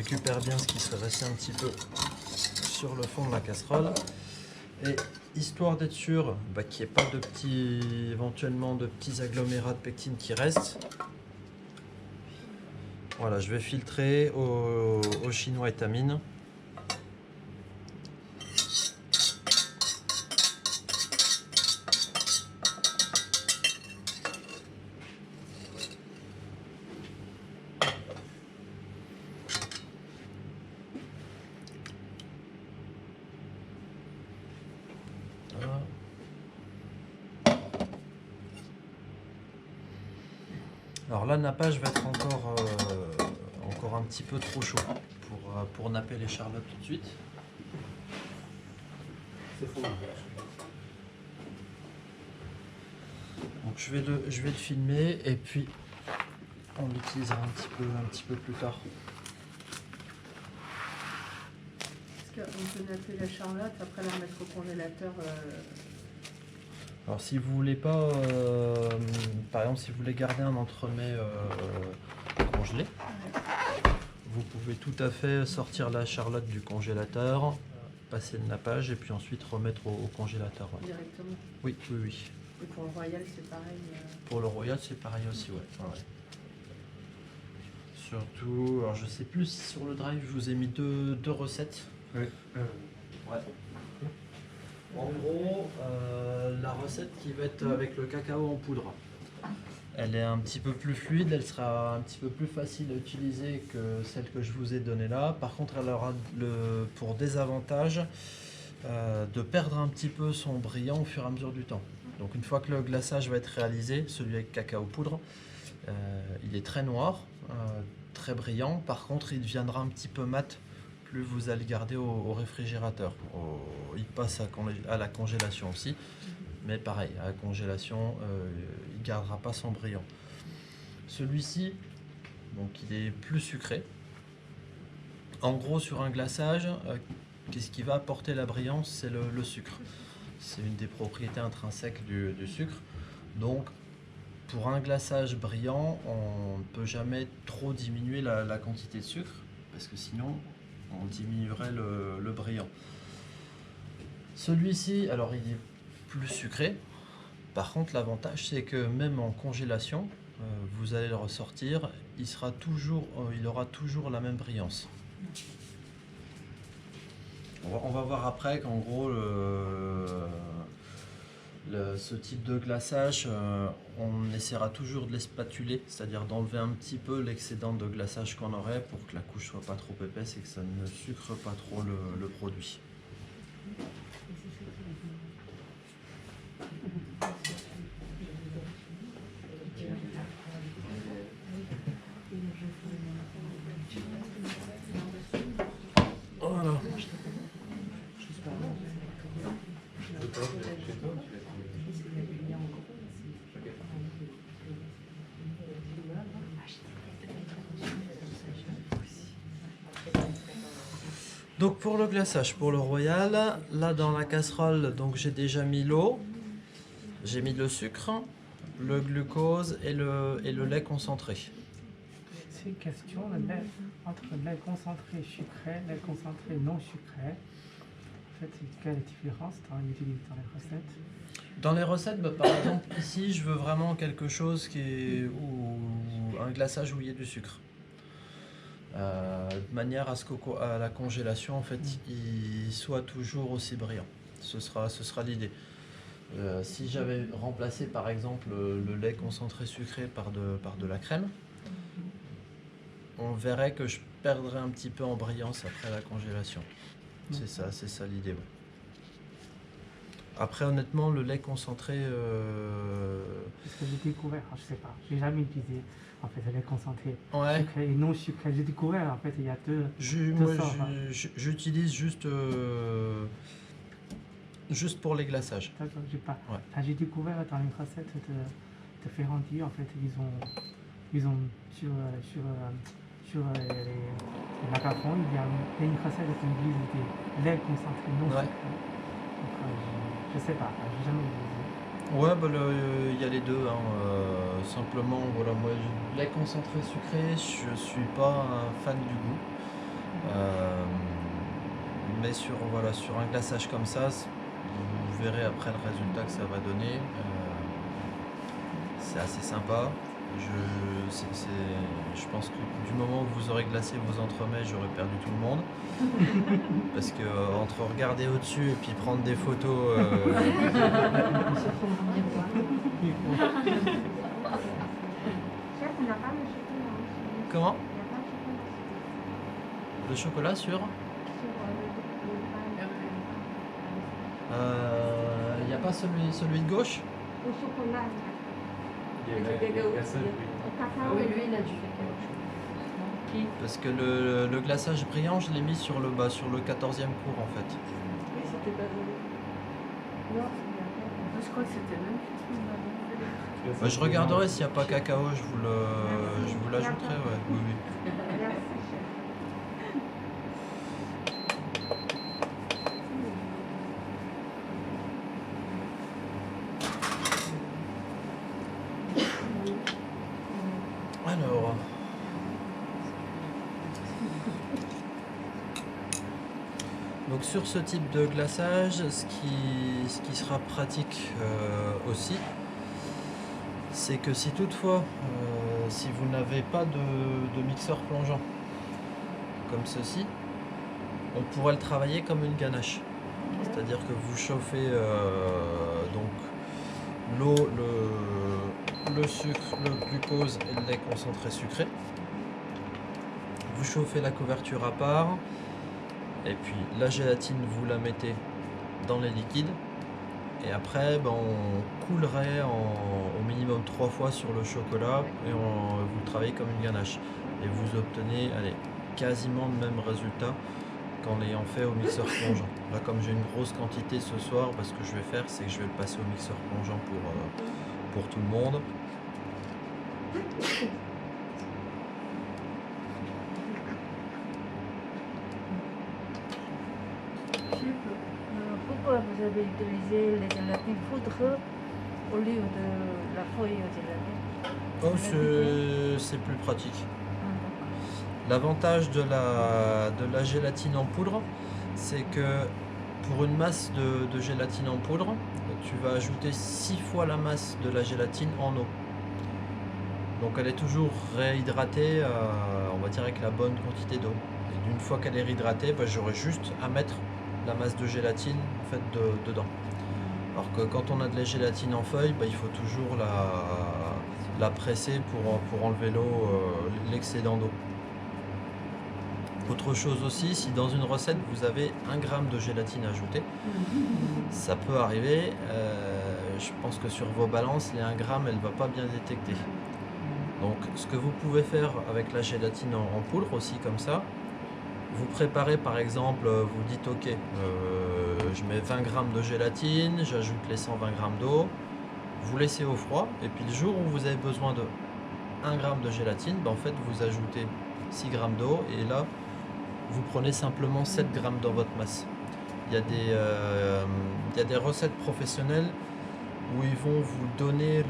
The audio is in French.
récupère bien ce qui serait resté un petit peu sur le fond de la casserole. Et histoire d'être sûr qu'il n'y ait pas de petits, éventuellement de petits agglomérats de pectine qui restent, voilà, je vais filtrer au chinois étamine. Alors là, le nappage va être encore un petit peu trop chaud pour napper les charlottes tout de suite. C'est faux. Donc je vais le filmer et puis on l'utilisera un petit peu plus tard. Est-ce qu'on peut napper la charlotte après la remettre au congélateur Alors si vous voulez pas, par exemple si vous voulez garder un entremets congelé, vous pouvez tout à fait sortir la charlotte du congélateur, passer le nappage et puis ensuite remettre au congélateur. Ouais. Directement. Oui, oui, oui. Et pour le royal, c'est pareil. Pour le royal, c'est pareil aussi, ouais. Ouais. Surtout, alors je sais plus si sur le drive je vous ai mis deux recettes. Oui. Ouais. En gros, la recette qui va être avec le cacao en poudre, elle est un petit peu plus fluide, elle sera un petit peu plus facile à utiliser que celle que je vous ai donnée là. Par contre, elle aura pour désavantage de perdre un petit peu son brillant au fur et à mesure du temps. Donc une fois que le glaçage va être réalisé, celui avec cacao poudre, il est très noir, très brillant. Par contre, il deviendra un petit peu mat plus vous allez garder au réfrigérateur. Il passe à la congélation aussi, mais pareil, à la congélation, il ne gardera pas son brillant. Celui-ci, donc il est plus sucré. En gros, sur un glaçage, qu'est-ce qui va apporter la brillance? C'est le sucre. C'est une des propriétés intrinsèques du sucre. Donc, pour un glaçage brillant, on ne peut jamais trop diminuer la quantité de sucre, parce que sinon, on diminuerait le brillant. Celui-ci, alors il est plus sucré. Par contre, l'avantage, c'est que même en congélation, vous allez le ressortir, il aura toujours la même brillance. On va voir après qu'en gros, ce type de glaçage, on essaiera toujours de l'espatuler, c'est-à-dire d'enlever un petit peu l'excédent de glaçage qu'on aurait pour que la couche soit pas trop épaisse et que ça ne sucre pas trop le produit. Voilà. Donc pour le glaçage, pour le royal, là dans la casserole, donc j'ai déjà mis l'eau, j'ai mis le sucre, le glucose et le lait concentré. C'est une question entre lait concentré sucré, lait concentré non sucré. En fait, quelle est la différence dans les recettes? Dans les recettes, par exemple, ici, je veux vraiment quelque chose un glaçage où il y ait du sucre. De manière à ce qu'à la congélation, en fait, il soit toujours aussi brillant. Ce sera l'idée. Si j'avais remplacé, par exemple, le lait concentré sucré par de la crème, on verrait que je perdrais un petit peu en brillance après la congélation. C'est ça l'idée. Ouais. Après, honnêtement, le lait concentré... Parce que j'ai découvert, je sais pas, j'ai jamais utilisé en fait le lait concentré sucré et non sucré. J'ai découvert en fait il y a deux sortes. J'utilise juste pour les glaçages. D'accord, j'ai pas. Ouais. Enfin, j'ai découvert dans les recettes de Ferrandi, en fait, ils ont sur les macarons, il y a une recette qui utilise des lait concentré non sucré. Donc, je sais pas, j'ai jamais utilisé. Ouais, il y a les deux. Simplement, voilà, moi, lait concentré sucré, je suis pas un fan du goût. Mais sur un glaçage comme ça, vous verrez après le résultat que ça va donner. C'est assez sympa. Je pense que du moment où vous aurez glacé vos entremets, j'aurai perdu tout le monde. Parce que entre regarder au-dessus et puis prendre des photos. Comment? Le chocolat sur? Il n'y a pas celui de gauche? Au chocolat. Il y a la glaçage, oui. Au cacao. Oui, lui, il a du cacao. Parce que le glaçage brillant, je l'ai mis sur le bas, sur le 14e cours en fait. Oui, c'était pas joli. Non, je crois que c'était même plus. Je regarderai s'il n'y a pas cacao, je vous l'ajouterai. Ouais. Oui, oui. Merci, chef. Alors. Donc sur ce type de glaçage, ce qui sera pratique aussi, c'est que si toutefois, si vous n'avez pas de mixeur plongeant comme ceci, on pourrait le travailler comme une ganache. C'est-à-dire que vous chauffez donc l'eau, le sucre, le glucose et le lait concentré sucré. Vous chauffez la couverture à part. Et puis la gélatine, vous la mettez dans les liquides. Et après, on coulerait au minimum 3 fois sur le chocolat et vous le travaillez comme une ganache. Et vous obtenez quasiment le même résultat qu'en l'ayant fait au mixeur plongeant. Là, comme j'ai une grosse quantité ce soir, ce que je vais faire, c'est que je vais le passer au mixeur plongeant pour tout le monde. Pourquoi vous avez utilisé les gélatines poudre au lieu de la feuille aux gélatines? C'est plus pratique. L'avantage de la gélatine en poudre, c'est que pour une masse de gélatine en poudre, tu vas ajouter 6 fois la masse de la gélatine en eau. Donc elle est toujours réhydratée, on va dire avec la bonne quantité d'eau. Et d'une fois qu'elle est réhydratée, j'aurai juste à mettre la masse de gélatine en fait dedans. Alors que quand on a de la gélatine en feuille, il faut toujours la presser pour enlever l'eau, l'excédent d'eau. Autre chose aussi, si dans une recette vous avez 1 gramme de gélatine ajoutée, ça peut arriver. Je pense que sur vos balances, les 1 gramme, elle ne va pas bien détecter. Donc ce que vous pouvez faire avec la gélatine en poudre aussi comme ça, vous préparez par exemple, vous dites ok, je mets 20 grammes de gélatine, j'ajoute les 120 grammes d'eau, vous laissez au froid et puis le jour où vous avez besoin de 1 gramme de gélatine, en fait vous ajoutez 6 grammes d'eau et là vous prenez simplement 7 grammes dans votre masse. Il y a des recettes professionnelles où ils vont vous donner